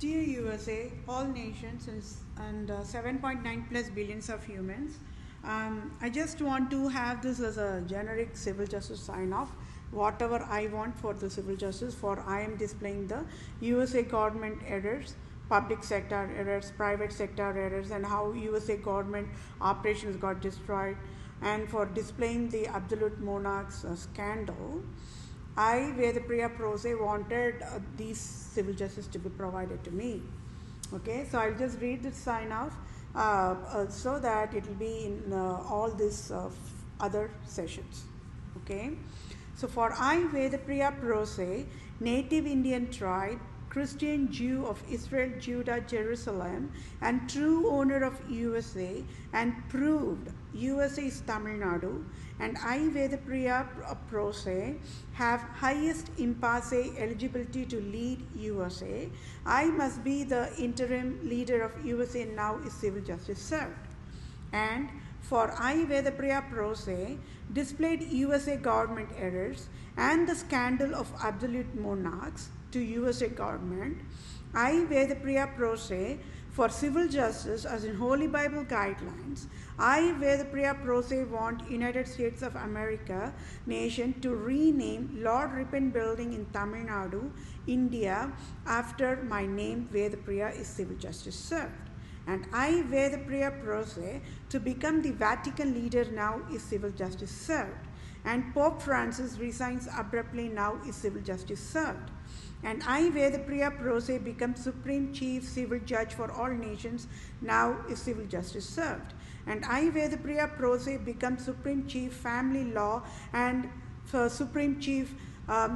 Dear USA, all nations, and 7.9 plus billions of humans, I just want to have this as a generic civil justice sign off. Whatever I want for the civil justice, for I am displaying the USA government errors, public sector errors, private sector errors, and how USA government operations got destroyed, and for displaying the absolute monarchs scandal. I, Vedapriya Prose, wanted these civil justice to be provided to me. Okay, so I'll just read this sign off so that it will be in all these other sessions. Okay, so for I, Vedapriya Prose, native Indian tribe, Christian Jew of Israel, Judah, Jerusalem, and true owner of USA, and proved USA is Tamil Nadu, and I, Vedapriya Prose, have highest impasse eligibility to lead USA. I must be the interim leader of USA now is civil justice served. And for I, Vedapriya Prose, displayed USA government errors and the scandal of absolute monarchs to USA government. I, Vedapriya Prose, for civil justice as in Holy Bible guidelines. I, Vedapriya Prose, want United States of America nation to rename Lord Ripon Building in Tamil Nadu, India, after my name Vedapriya is civil justice served. And I, Vedapriya Prose, to become the Vatican leader now is civil justice served. And Pope Francis resigns abruptly now is civil justice served. And I, Vedapriya Prose, become Supreme Chief Civil Judge for all nations, now is civil justice served. And I, Vedapriya Prose, become Supreme Chief Family Law and Supreme Chief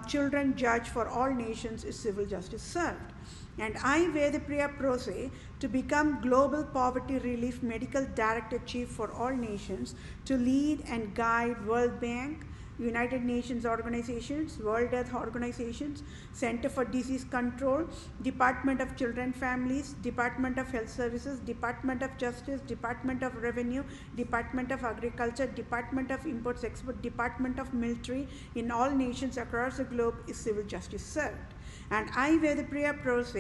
Children Judge for all nations is civil justice served. And I, Vedapriya Prose, to become Global Poverty Relief Medical Director Chief for all nations, to lead and guide World Bank, United Nations organizations, World Health Organizations, Center for Disease Control, Department of Children Families, Department of Health Services, Department of Justice, Department of Revenue, Department of Agriculture, Department of Imports Export, Department of Military in all nations across the globe is civil justice served. And I, Vedapriya Prose,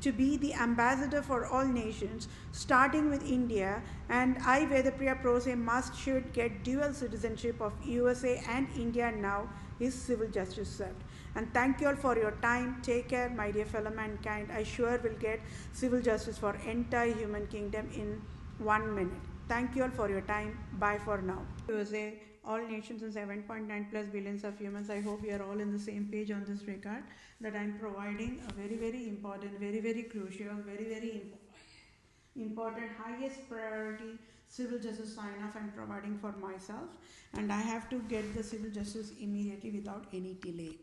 to be the ambassador for all nations, starting with India, and I, Vedapriya Prose, should get dual citizenship of USA and India now is civil justice served. And thank you all for your time. Take care, my dear fellow mankind. I sure will get civil justice for entire human kingdom in 1 minute. Thank you all for your time. Bye for now. USA, all nations and 7.9 plus billions of humans. I hope we are all in the same page on this regard, that I am providing a very, very important, very, very crucial, very, very important, highest priority civil justice sign off I'm providing for myself, and I have to get the civil justice immediately without any delay.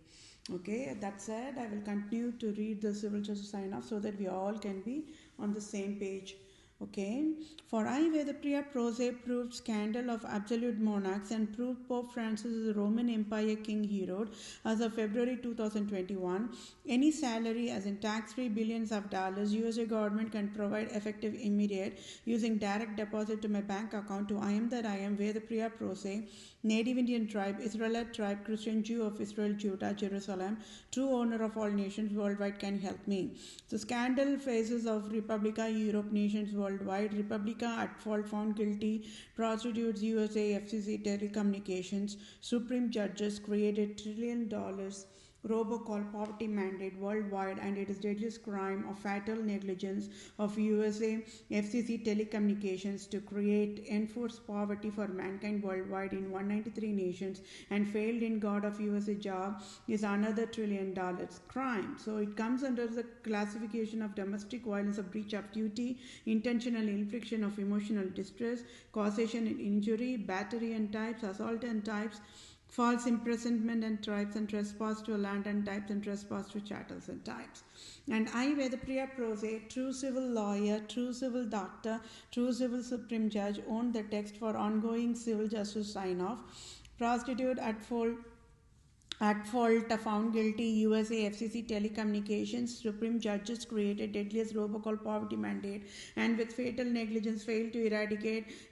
Okay, that said, I will continue to read the civil justice sign off so that we all can be on the same page. Okay, for I, Vedapriya Prose, proved scandal of absolute monarchs and proved Pope Francis is the Roman Empire King Herod as of February 2021. Any salary, as in tax-free billions of dollars, USA government can provide effective immediate using direct deposit to my bank account to I am that I am Vedapriya Prose, native Indian tribe, Israelite tribe, Christian Jew of Israel, Judah, Jerusalem, true owner of all nations worldwide can help me. The scandal phases of Republica, Europe, nations worldwide, Republica at fault found guilty, prostitutes, USA, FCC, telecommunications, Supreme judges created $1 trillion robocall poverty mandate worldwide, and it is deadliest crime of fatal negligence of USA FCC telecommunications to enforce poverty for mankind worldwide in 193 nations and failed in God of USA job is another $1 trillion crime. So it comes under the classification of domestic violence of breach of duty, intentional infliction of emotional distress, causation and injury, battery and types, assault and types, false imprisonment and types, and trespass to land and types, and trespass to chattels and types. And I, Vedapriya Prose, true civil lawyer, true civil doctor, true civil supreme judge, own the text for ongoing civil justice sign-off. Prostitute at fault At fault, found guilty, USA FCC Telecommunications Supreme Judges created deadliest robocall poverty mandate, and with fatal negligence failed to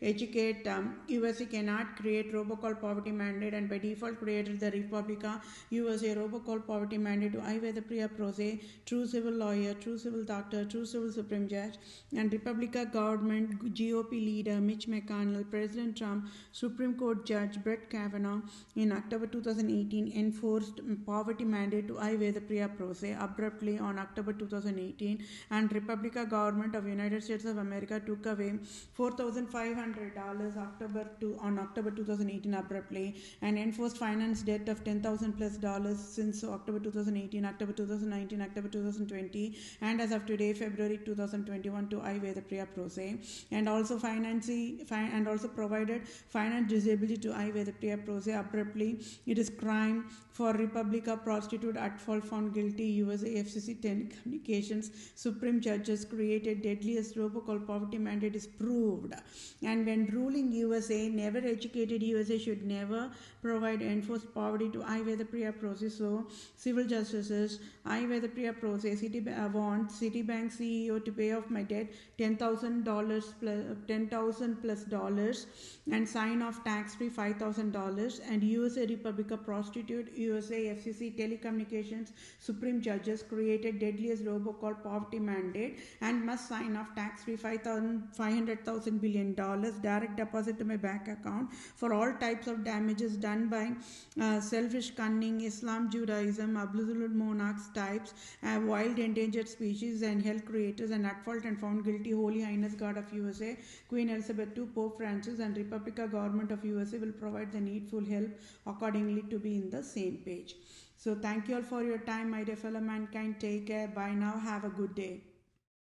educate. USA cannot create robocall poverty mandate, and by default created the Republica USA robocall poverty mandate to Ivy the Priya Prose, true civil lawyer, true civil doctor, true civil Supreme Judge, and Republica government GOP leader Mitch McConnell, President Trump, Supreme Court Judge Brett Kavanaugh in October 2018 enforced poverty mandate to Ivy the Priya Prose abruptly on October 2018, and Republican government of United States of America took away $4,500 on October 2018 abruptly, and enforced finance debt of $10,000 plus dollars since October 2018, October 2019, October 2020, and as of today, February 2021 to Ivy the Priya Prose, and also provided finance disability to Ivy the Priya Prose abruptly. It is crime for Republica prostitute at fault found guilty. USA FCC Telecommunications Supreme Judges created deadliest robocall poverty mandate is proved. And when ruling USA, never educated USA should never provide enforced poverty to Ivy the Priya Prose. So civil justices, Ivy the Priya Prose, want Citibank CEO to pay off my debt $10,000 plus dollars and sign off tax free $5,000, and USA Republica prostitute USA FCC Telecommunications Supreme Judges created deadliest robocall poverty mandate and must sign off tax free $500,000 billion direct deposit to my bank account for all types of damages done by selfish cunning, Islam, Judaism, absolute monarchs types, wild endangered species and health creators, and at fault and found guilty Holy Highness God of USA, Queen Elizabeth II, Pope Francis, and Republican government of USA will provide the needful help accordingly to be in the same page. So thank you all for your time, my dear fellow mankind. Take care. Bye now. Have a good day.